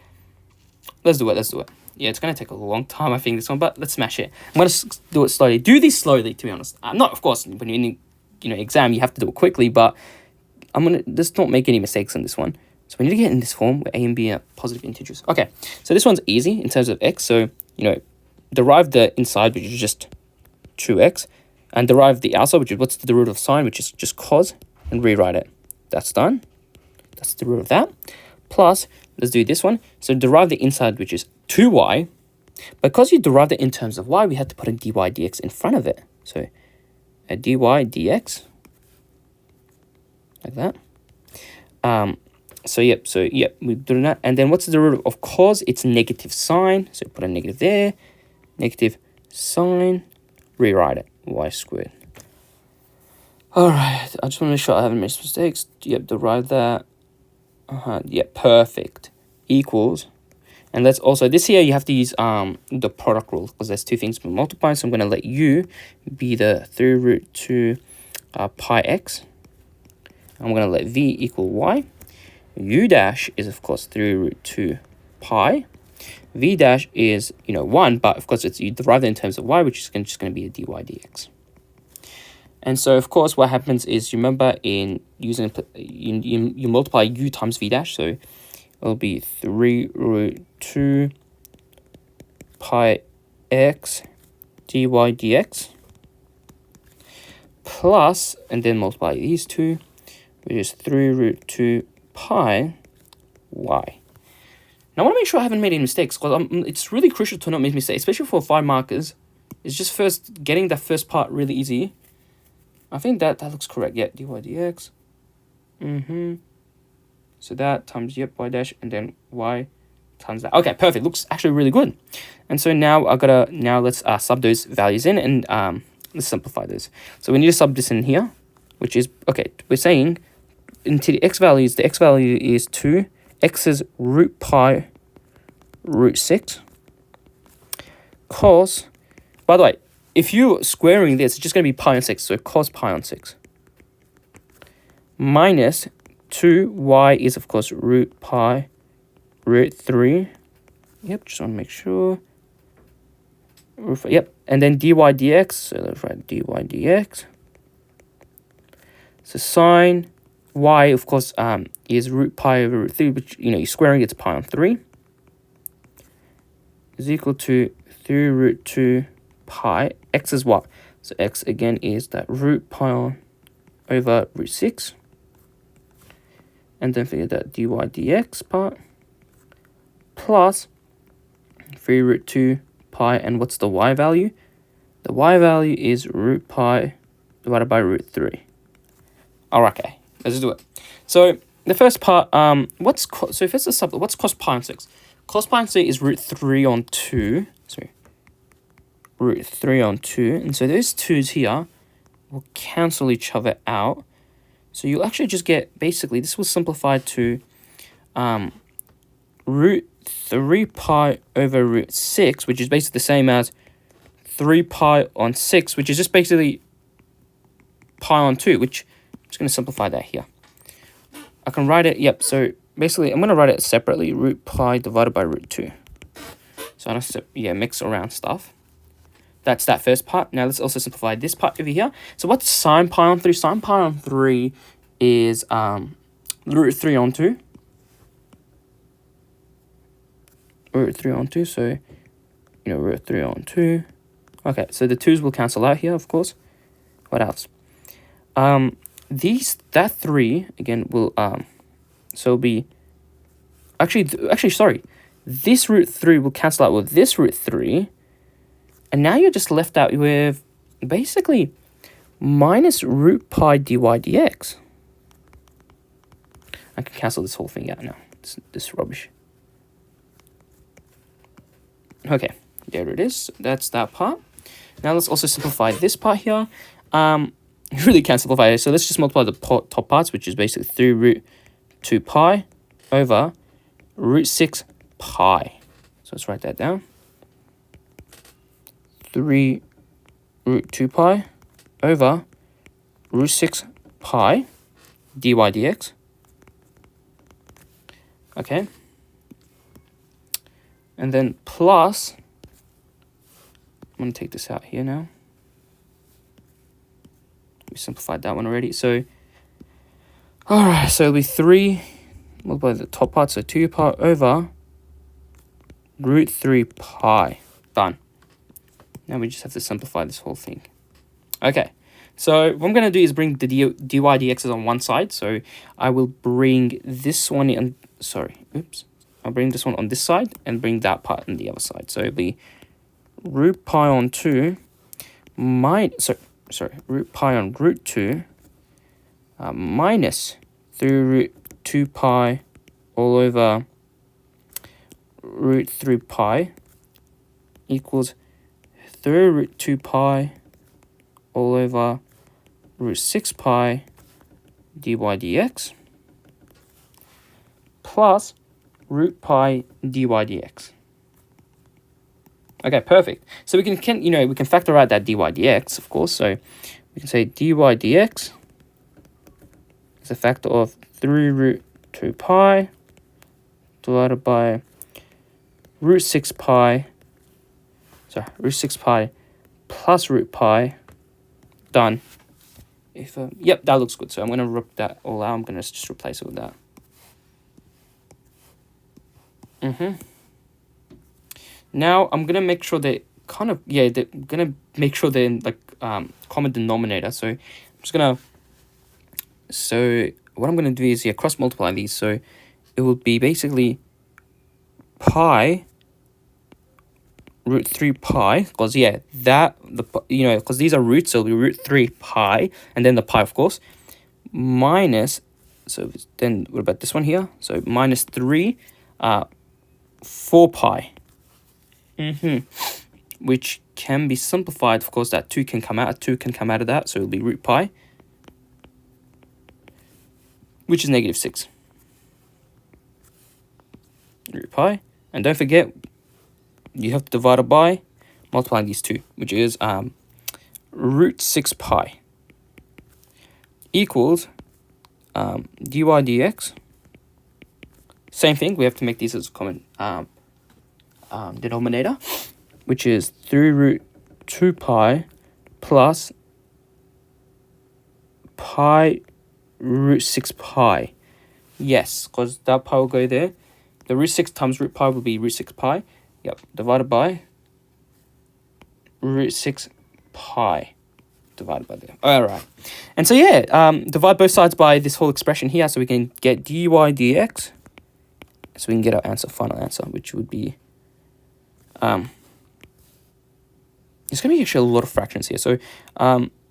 let's do it. Yeah, it's going to take a long time, I think, this one, but let's smash it. I'm going to do it slowly. Do this slowly, to be honest. Not, of course, when you're in exam, you have to do it quickly, but I'm going to just not make any mistakes on this one. So we need to get in this form where a and b are positive integers. Okay, so this one's easy in terms of x. So, derive the inside, which is just 2x, and derive the outside, which is what's the derivative of sine, which is just cos, and rewrite it. That's done. That's the derivative of that. Plus, let's do this one. So derive the inside, which is 2y. Because you derived it in terms of y, we had to put a dy dx in front of it. So a dy dx, like that. So we've done that. And then what's the derivative of cos? It's negative sine. So put a negative there. Negative sine. Rewrite it. Y squared. All right. I just want to make sure I haven't made mistakes. Yep, derive that. Yeah, perfect. Equals. And let's also, this here you have to use the product rule because there's two things being multiplied. So I'm going to let u be the 3 root 2 pi x. I'm going to let v equal y. U dash is, of course, 3 root 2 pi. V dash is, 1, but of course, you derive it in terms of y, which is just going to be a dy dx. And so, of course, what happens is, you remember in using, you multiply u times v dash, so it'll be 3 root 2 pi x dy dx plus, and then multiply these two, which is 3 root 2 pi y. Now, I want to make sure I haven't made any mistakes, because it's really crucial to not make mistakes, especially for 5 markers. It's just first getting that first part really easy. I think that looks correct. Yeah, dy dx. So that times y dash, and then y times that. Okay, perfect. Looks actually really good. And so now let's sub those values in, and let's simplify those. So we need to sub this in here, which is, okay, we're saying into the x values, the x value is 2, x is root pi root 6, cos, by the way, if you're squaring this, it's just going to be pi on 6, so cos pi on 6, minus 2y is, of course, root pi root 3, yep, just want to make sure, yep, and then dy dx, so let's write dy dx, so sine y, of course, is root pi over root 3, which, you're squaring, it's pi on 3, is equal to 3 root 2 pi, x is what? So x, again, is that root pi on over root 6. And don't forget that dy dx part plus 3 root 2 pi. And what's the y value? The y value is root pi divided by root 3. Okay, let's do it. So the first part, what's cos pi on 6? Cos pi on 6 is root 3 on 2. Sorry, root 3 on 2. And so those 2's here will cancel each other out. So you'll actually just get, basically, this was simplified to root 3 pi over root 6, which is basically the same as 3 pi on 6, which is just basically pi on 2, which I'm just going to simplify that here. I can write it, yep, so basically I'm going to write it separately, root pi divided by root 2. So I don't have to, mix around stuff. That's that first part. Now let's also simplify this part over here. So what's sine pi on 3? Sine pi on 3 is root 3 on 2. Root 3 on 2, so, root 3 on 2. Okay, so the 2's will cancel out here, of course. What else? That 3, again, will, so it'll be, actually, sorry. This root 3 will cancel out with this root 3. And now you're just left out with basically minus root pi dy dx. I can cancel this whole thing out now. This rubbish. Okay, there it is. That's that part. Now let's also simplify this part here. You really can't simplify it. So let's just multiply the top parts, which is basically 3 root 2 pi over root 6 pi. So let's write that down. 3 root 2 pi over root 6 pi dy dx. Okay. And then plus, I'm going to take this out here now. We simplified that one already. So, alright, so it'll be 3 multiplied by the top part, so 2 pi over root 3 pi. Done. Now we just have to simplify this whole thing. Okay, so what I'm going to do is bring the dy dx's on one side. So I will bring this one in, I'll bring this one on this side and bring that part on the other side. So it'll be root pi on 2 root pi on root 2 minus 3 root 2 pi all over root 3 pi equals 3 root 2 pi all over root 6 pi dy dx plus root pi dy dx. Okay, perfect. So we can we can factor out that dy dx, of course. So we can say dy dx is a factor of 3 root 2 pi divided by root 6 pi. So root 6 pi plus root pi. Done. Yep, that looks good. So I'm going to rip that all out. I'm going to just replace it with that. Now I'm going to make sure they're in like common denominator. So I'm just going to, what I'm going to do is cross multiply these. So it will be basically pi root 3 pi, because because these are roots, so it'll be root 3 pi, and then the pi, of course, minus, so then what about this one here? So minus 3, 4 pi, which can be simplified, of course, that 2 can come out, of that, so it'll be root pi, which is negative 6. Root pi, and don't forget, you have to divide it by multiplying these two, which is root 6 pi equals dy dx. Same thing, we have to make these as a common denominator, which is 3 root 2 pi plus pi root 6 pi. Yes, because that pi will go there. The root 6 times root pi will be root 6 pi. Yep, divided by root 6 pi. divided by there. All right. And so, yeah, divide both sides by this whole expression here, so we can get dy dx. So we can get our answer, final answer, which would be... there's going to be actually a lot of fractions here. So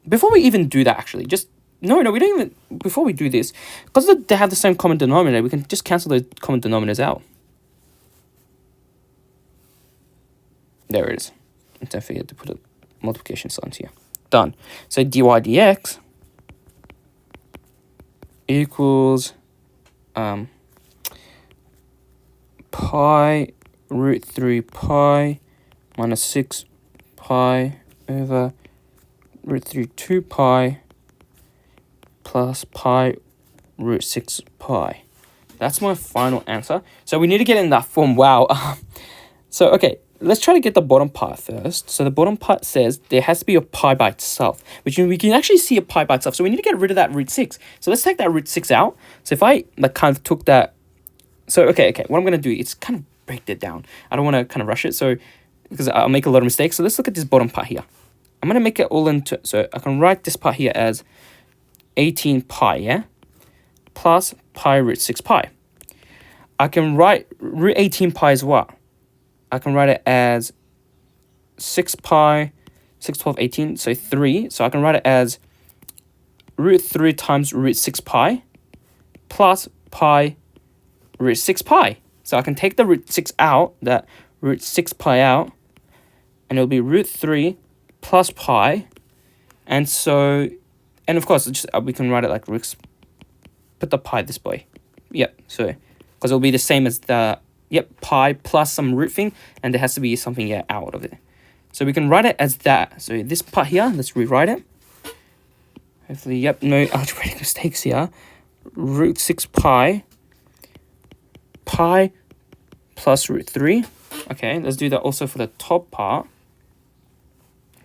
before we even do that, actually, just... No, we don't even... Before we do this, because they have the same common denominator, we can just cancel those common denominators out. There it is. And don't forget to put a multiplication signs here. Done. So dy dx equals pi root 3 pi minus 6 pi over root 3 2 pi plus pi root 6 pi. That's my final answer. So we need to get in that form. Wow. So, okay. Let's try to get the bottom part first. So the bottom part says there has to be a pi by itself, which means we can actually see a pi by itself. So we need to get rid of that root 6. So let's take that root 6 out. So if I kind of took that... So, okay. What I'm going to do is kind of break that down. I don't want to kind of rush it, so because I'll make a lot of mistakes. So let's look at this bottom part here. I'm going to make it all into... So I can write this part here as 18 pi, yeah? Plus pi root 6 pi. I can write root 18 pi as well. I can write it as 6 pi, 6, 12, 18, so 3. So I can write it as root 3 times root 6 pi plus pi root 6 pi. So I can take the root 6 out, that root 6 pi out, and it'll be root 3 plus pi. And so, and of course, just, we can write it like put the pi this way. Yep, so, because it'll be the same as the... Yep, pi plus some root thing, and there has to be something out of it. So we can write it as that. So this part here, let's rewrite it. Hopefully, yep, no algebraic mistakes here. Root 6 pi plus root 3. Okay, let's do that also for the top part.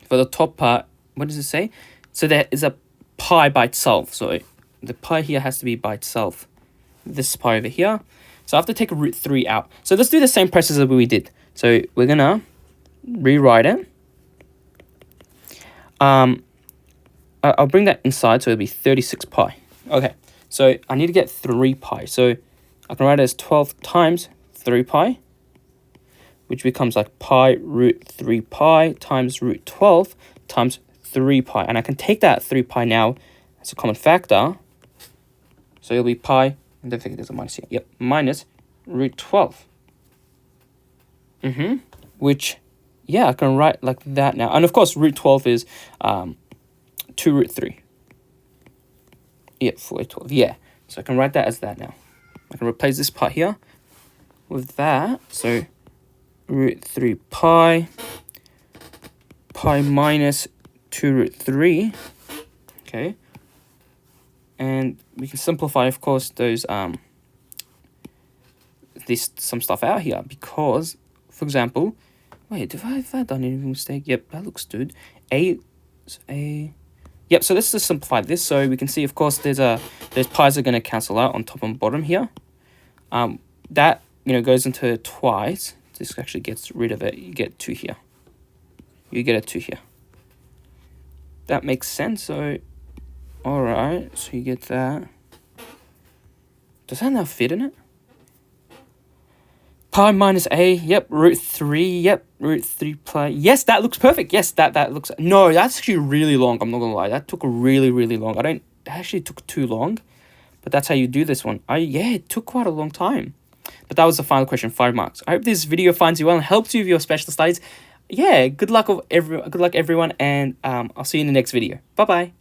For the top part, what does it say? So there is a pi by itself. So the pi here has to be by itself. This pi over here. So I have to take a root 3 out. So let's do the same process as we did. So we're going to rewrite it. I'll bring that inside, so it'll be 36 pi. Okay, so I need to get 3 pi. So I can write it as 12 times 3 pi, which becomes like pi root 3 pi times root 12 times 3 pi. And I can take that 3 pi now as a common factor. So it'll be pi... Don't think there's a minus here. Yep, minus root 12. Which, yeah, I can write like that now. And of course, root 12 is 2 root 3. Yep, 4 root 12. Yeah, so I can write that as that now. I can replace this part here with that. So root 3 pi minus 2 root 3. Okay. And we can simplify, of course, those some stuff out here, because, for example, wait, have I done any mistake? Yep, that looks good. Yep, so let's just simplify this. So we can see, of course, those pi's are going to cancel out on top and bottom here. That, goes into twice. This actually gets rid of it. You get 2 here. You get a 2 here. That makes sense. So... Alright, so you get that. Does that now fit in it? Pi minus a, yep, root 3, yep, root 3 pi. Yes, that looks perfect. Yes, that looks... No, that's actually really long, I'm not gonna lie. That took really, really long. It actually took too long. But that's how you do this one. Yeah, it took quite a long time. But that was the final question, 5 marks. I hope this video finds you well and helps you with your special studies. Yeah, good luck everyone, and I'll see you in the next video. Bye-bye.